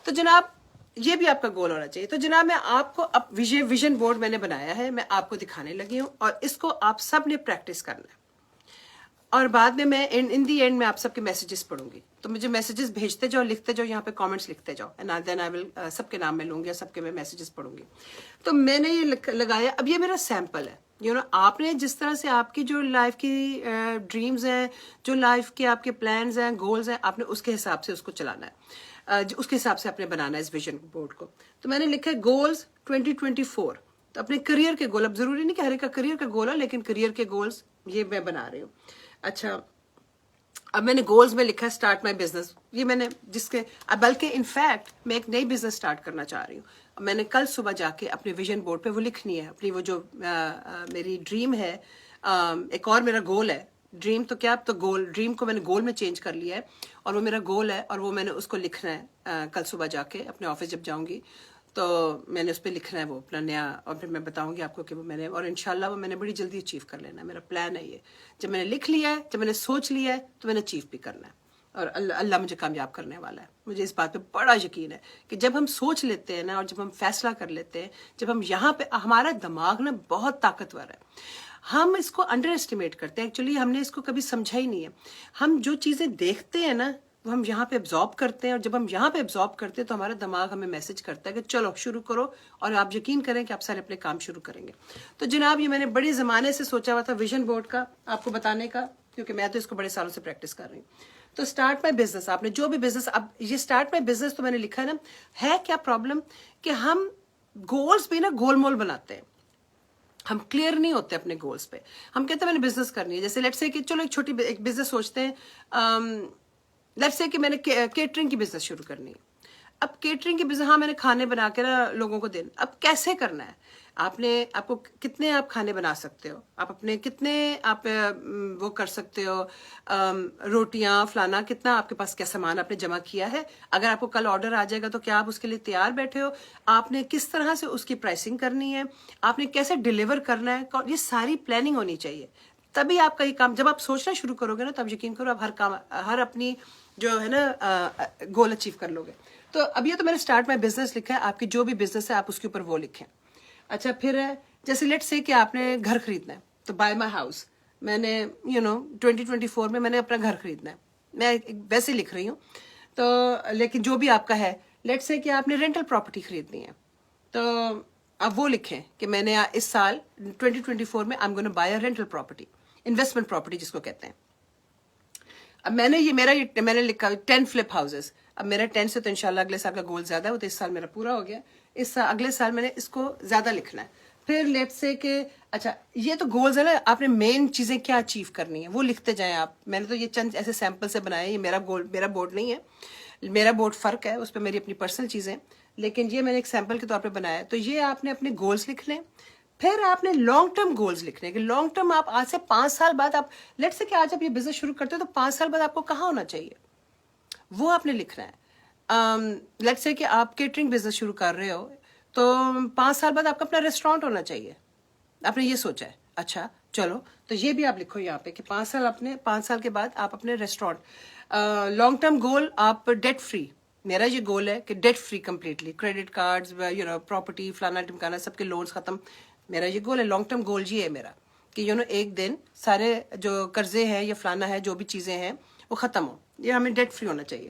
تو جناب یہ بھی آپ کا گول ہونا چاہیے. تو جناب میں آپ کو اب ویژن بورڈ میں نے بنایا ہے, میں آپ کو دکھانے لگی ہوں, اور اس کو آپ سب نے پریکٹس کرنا ہے. اور بعد میں ان دی اینڈ میں آپ سب کے میسیجز پڑھوں گی. تو مجھے میسیجز بھیجتے جاؤ, لکھتے جاؤ, یہاں پہ کامنٹس لکھتے جاؤ, اینڈ دین آئی ول سب کے نام میں لوں گی اور سب کے میں میسیجز پڑھوں گی. تو میں نے یہ لگایا, اب یہ میرا سیمپل ہے. آپ نے جس طرح سے آپ کی جو لائف کی ڈریمز ہیں, جو لائف کے آپ کے پلانز ہیں, گولز ہیں, آپ نے اس کے حساب سے اس کو چلانا ہے, اس کے حساب سے آپ نے بنانا ہے اس ویژن بورڈ کو. تو میں نے لکھا ہے گولز 2024. تو اپنے کریئر کے گول, اب ضروری نہیں کہ ہر ایک کا کریئر کا گول ہے, لیکن کریئر کے گولز یہ میں بنا رہی ہوں. اچھا, اب میں نے گولز میں لکھا ہے اسٹارٹ مائی بزنس. یہ میں نے جس کے بلکہ انفیکٹ میں ایک نئی بزنس اسٹارٹ کرنا چاہ رہی ہوں. میں نے کل صبح جا کے اپنے ویژن بورڈ پہ وہ لکھنی ہے, اپنی وہ جو میری ڈریم ہے. ایک اور میرا گول ہے, ڈریم تو کیا, اب تو گول, ڈریم کو میں نے گول میں چینج کر لیا ہے, اور وہ میرا گول ہے, اور وہ میں نے اس کو لکھنا ہے کل صبح جا کے اپنے آفس جب جاؤں گی. تو میں نے اس پہ لکھنا ہے وہ اپنا نیا, اور پھر میں بتاؤں گی آپ کو کہ وہ میں نے, اور انشاءاللہ وہ میں نے بڑی جلدی اچیو کر لینا ہے. میرا پلان ہے یہ, جب میں نے لکھ لیا ہے, جب میں نے سوچ لیا ہے, تو میں نے اچیو بھی کرنا ہے, اور اللہ مجھے کامیاب کرنے والا ہے. مجھے اس بات پہ بڑا یقین ہے کہ جب ہم سوچ لیتے ہیں نا, اور جب ہم فیصلہ کر لیتے ہیں, جب ہم یہاں پہ, ہمارا دماغ نا بہت طاقتور ہے. ہم اس کو انڈر اسٹیمیٹ کرتے ہیں, ایکچولی ہم نے اس کو کبھی سمجھا ہی نہیں ہے. ہم جو چیزیں دیکھتے ہیں نا, وہ ہم یہاں پہ ابزارب کرتے ہیں, اور جب ہم یہاں پہ ابزارب کرتے ہیں تو ہمارا دماغ ہمیں میسج کرتا ہے کہ چلو شروع کرو, اور آپ یقین کریں کہ آپ سارے اپنے کام شروع کریں گے. تو جناب یہ میں نے بڑے زمانے سے سوچا ہوا تھا ویژن بورڈ کا آپ کو بتانے کا, کیونکہ میں تو اس کو بڑے سالوں سے پریکٹس کر رہی ہوں. تو اسٹارٹ مائی بزنس, آپ نے جو بھی بزنس, اب یہ اسٹارٹ مائی بزنس تو میں نے لکھا ہے نا, ہے کیا پرابلم کہ ہم گولز بھی نا گول مول بناتے ہیں. ہم کلیئر نہیں ہوتے اپنے گولز پہ. ہم کہتے ہیں میں نے بزنس کرنی ہے, جیسے لیٹس سے کہ چلو ایک چھوٹی ایک بزنس سوچتے ہیں, لیٹس سے کہ میں نے کیٹرنگ کی بزنس شروع کرنی ہے. اب کیٹرنگ کی بزنس, ہاں میں نے کھانے بنا کے نا لوگوں کو دینا. اب کیسے کرنا ہے, آپ کو کتنے آپ کھانے بنا سکتے ہو, آپ اپنے کتنے آپ وہ کر سکتے ہو, روٹیاں فلانا, کتنا آپ کے پاس کیا سامان آپ نے جمع کیا ہے. اگر آپ کو کل آرڈر آ جائے گا تو کیا آپ اس کے لیے تیار بیٹھے ہو, آپ نے کس طرح سے اس کی پرائسنگ کرنی ہے, آپ نے کیسے ڈیلیور کرنا ہے, یہ ساری پلاننگ ہونی چاہیے. تبھی آپ کا یہ کام, جب آپ سوچنا شروع کرو گے نا, تب یقین کرو آپ ہر اپنی جو ہے نا گول اچیو کر لو گے. تو اب یہ تو میں نے اسٹارٹ مائی بزنس لکھا ہے, آپ کی جو بھی بزنس ہے آپ اس کے اوپر وہ لکھیں. اچھا, پھر جیسے لیٹ سے کہ آپ نے گھر خریدنا ہے, تو بائی مائی ہاؤس, میں نے 2024 میں نے اپنا گھر خریدنا ہے, میں ویسے لکھ رہی ہوں. تو لیکن جو بھی آپ کا ہے, لیٹ سے کہ آپ نے رینٹل پراپرٹی خریدنی ہے, تو آپ وہ لکھیں کہ میں نے اس سال 2024 میں I'm going to buy a rental property, investment property جس کو کہتے ہیں. اب میں نے لکھا 10 فلپ ہاؤسز. اب میرا 10 سے تو انشاءاللہ اگلے سال کا گول زیادہ ہے, وہ تو اس سال میرا پورا ہو گیا. اگلے سال میں نے اس کو زیادہ لکھنا ہے. پھر لیٹ سے کہ اچھا یہ تو گولز ہے نا, آپ نے مین چیزیں کیا اچیو کرنی ہے وہ لکھتے جائیں آپ. میں نے تو یہ چند ایسے سیمپل سے بنائے ہیں, یہ میرا بورڈ نہیں ہے, میرا بورڈ فرق ہے, اس پہ میری اپنی پرسنل چیزیں, لیکن یہ میں نے ایک سیمپل کے طور پہ بنایا ہے. تو یہ آپ نے اپنے گولز لکھ لیں. پھر آپ نے لانگ ٹرم گولز لکھنے, کہ لانگ ٹرم آپ آج سے 5 سال بعد, آپ لیٹ سے کہ آج آپ یہ بزنس شروع کرتے ہو تو 5 سال بعد آپ کو کہاں ہونا چاہیے, وہ آپ نے لکھنا ہے. لیٹ سے کہ آپ کیٹرنگ بزنس شروع کر رہے ہو, تو 5 سال بعد آپ کا اپنا ریسٹورینٹ ہونا چاہیے. آپ نے یہ سوچا ہے, اچھا چلو تو یہ بھی آپ لکھو یہاں پہ کہ 5 سال کے بعد آپ اپنے ریسٹورینٹ. لانگ ٹرم گول آپ ڈیٹ فری, میرا یہ گول ہے کہ debt free completely, credit cards property فلانا ٹمکانا سب کے لونز ختم. میرا یہ گول ہے, لانگ ٹرم گول یہ ہے میرا کہ ایک دن سارے جو قرضے ہیں یا فلانا ہے جو بھی چیزیں ہیں وہ ختم ہو, یہ ہمیں ڈیٹ فری ہونا چاہیے.